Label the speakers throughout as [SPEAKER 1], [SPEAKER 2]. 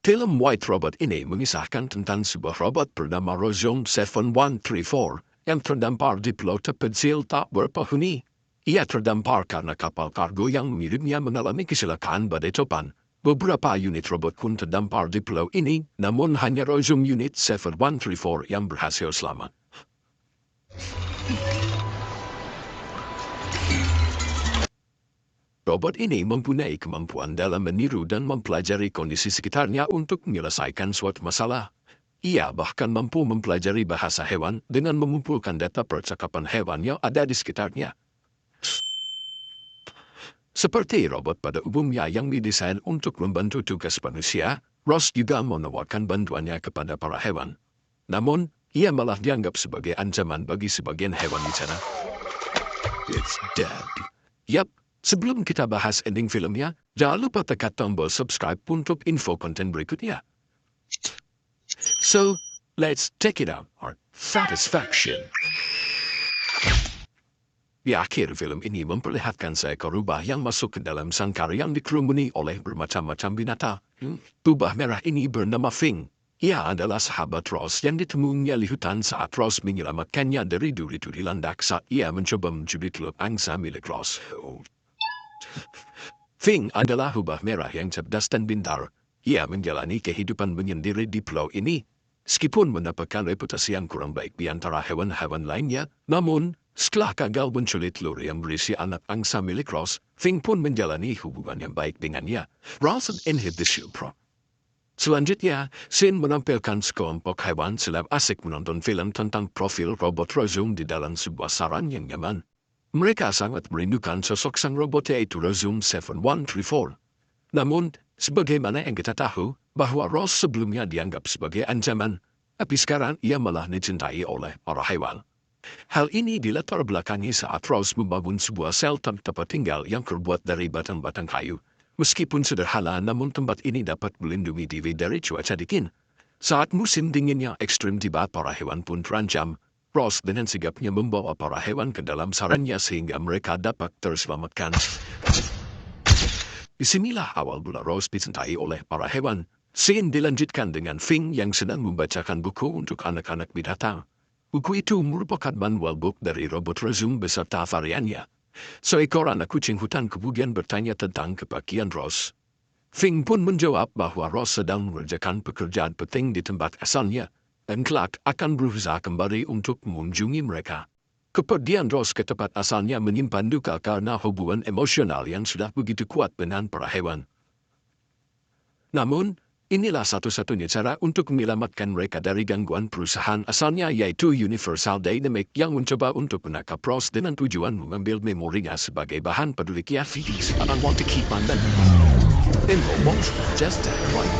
[SPEAKER 1] Film White Robot ini mengisahkan tentang sebuah robot bernama Rozone 7134 yang terdampar di pulau terpencil tak berpenghuni. Ia terdampar karena kapal kargo yang mengirimnya mengalami kecelakaan badai topan. Beberapa unit robot pun terdampar di pulau ini, namun hanya Rozone Unit 7134 yang berhasil selamat. Robot ini mempunyai kemampuan dalam meniru dan mempelajari kondisi sekitarnya untuk menyelesaikan suatu masalah. Ia bahkan mampu mempelajari bahasa hewan dengan mengumpulkan data percakapan hewan yang ada di sekitarnya. Seperti robot pada umumnya yang didesain untuk membantu tugas manusia, Ross juga menawarkan bantuannya kepada para hewan. Namun, ia malah dianggap sebagai ancaman bagi sebagian hewan di sana. It's dead. Yap. Sebelum kita bahas ending filmnya, jangan lupa tekan tombol subscribe untuk info konten berikutnya. So, let's take it out, our satisfaction. Di akhir film ini memperlihatkan seekor rubah yang masuk ke dalam sangkar yang dikerumuni oleh bermacam-macam binatang. Rubah merah ini bernama Fing. Ia adalah sahabat Ross yang ditemuinya di hutan saat Ross menyelamatkannya dari duri-duri landak saat ia mencoba mencuri telur angsa milik Ross. Fing adalah rubah merah yang cerdas dan pintar. Ia menjalani kehidupan menyendiri di pulau ini. Meskipun mendapatkan reputasi yang kurang baik di antara hewan-hewan lainnya, namun setelah gagal mencuri telur yang berisi anak angsa milik Ross, Fing pun menjalani hubungan yang baik dengannya. Ross inhibisi pro. Selanjutnya, scene menampilkan sekelompok hewan seleb asik menonton film tentang profil robot Rozone di dalam sebuah sarang yang nyaman. Mereka sangat merindukan sosok sang robot yaitu Rozone 7134. Namun, sebagaimana yang kita tahu, bahwa Ross sebelumnya dianggap sebagai ancaman, tapi sekarang ia malah dicintai oleh para hewan. Hal ini dilatar belakangi saat Ross membangun sebuah sel tempat tinggal yang terbuat dari batang-batang kayu. Meskipun sederhana, namun tempat ini dapat melindungi diri dari cuaca dingin. Saat musim dingin yang ekstrim tiba, para hewan pun terancam. Ross dengan sigapnya membawa para hewan ke dalam sarangnya sehingga mereka dapat terselamatkan. Disinilah awal mula Ross dicintai oleh para hewan. Scene dilanjutkan dengan Fing yang sedang membacakan buku untuk anak-anak binatang. Buku itu merupakan manual book dari robot Rozone beserta variannya. Seekor anak kucing hutan kemudian bertanya tentang kebahagiaan Ross. Fing pun menjawab bahwa Ross sedang mengerjakan pekerjaan penting di tempat asalnya, dan kelak akan berusaha kembali untuk mengunjungi mereka. Kepergian Ross ke tempat asalnya menyimpan duka karena hubungan emosional yang sudah begitu kuat dengan para hewan. Namun, inilah satu-satunya cara untuk menyelamatkan mereka dari gangguan perusahaan asalnya yaitu Universal Dynamics yang mencoba untuk menangkap Ross dengan tujuan mengambil memorinya sebagai bahan penelitian fizik. I want to keep on that. Just right.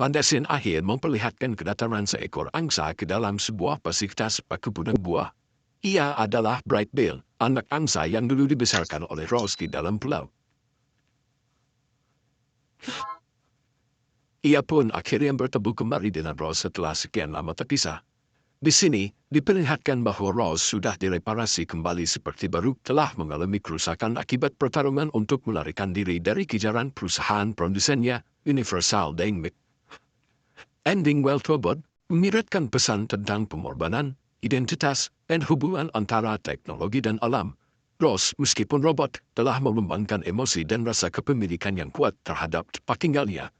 [SPEAKER 1] Pada scene akhir memperlihatkan kedatangan seekor angsa ke dalam sebuah fasilitas perkebunan buah. Ia adalah Bright Bill, anak angsa yang dulu dibesarkan oleh Ross di dalam pulau. Ia pun akhirnya bertemu kembali dengan Ross setelah sekian lama terpisah. Di sini, diperlihatkan bahwa Ross sudah direparasi kembali seperti baru, telah mengalami kerusakan akibat pertarungan untuk melarikan diri dari kejaran perusahaan produsennya, Universal Dynamics. Ending Well Robot mengiratkan pesan tentang pengorbanan, identitas, dan hubungan antara teknologi dan alam. Ross, meskipun robot, telah mengembangkan emosi dan rasa kepemilikan yang kuat terhadap tempat tinggalnya.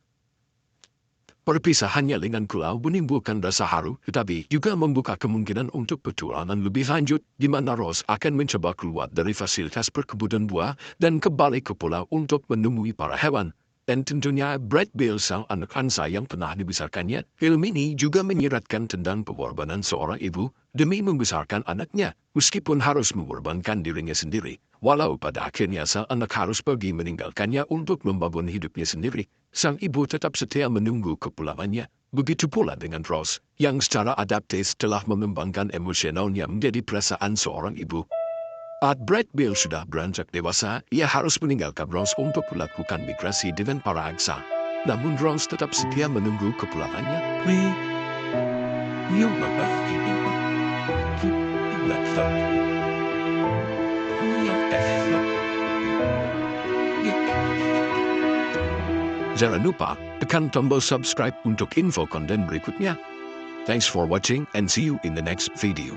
[SPEAKER 1] Perpisahannya dengan pulau menimbulkan rasa haru, tetapi juga membuka kemungkinan untuk petualangan lebih lanjut, di mana Ross akan mencoba keluar dari fasilitas perkebunan buah dan kembali ke pulau untuk menemui para hewan. Dan tentunya Bright Bill sang anak angsa yang pernah dibesarkannya. Film ini juga menyiratkan tentang pengorbanan seorang ibu demi membesarkan anaknya, meskipun harus mengorbankan dirinya sendiri. Walau pada akhirnya sang anak harus pergi meninggalkannya untuk membangun hidupnya sendiri, sang ibu tetap setia menunggu kepulangannya. Begitu pula dengan Ross, yang secara adaptif telah mengembangkan emosionalnya menjadi perasaan seorang ibu. Saat Bright Bill sudah beranjak dewasa, ia harus meninggalkan Ross untuk melakukan migrasi dengan para angsa. Namun Ross tetap setia menunggu kepulangannya. Jangan lupa Tekan tombol subscribe untuk info konten berikutnya. Thanks for watching and see you in the next video.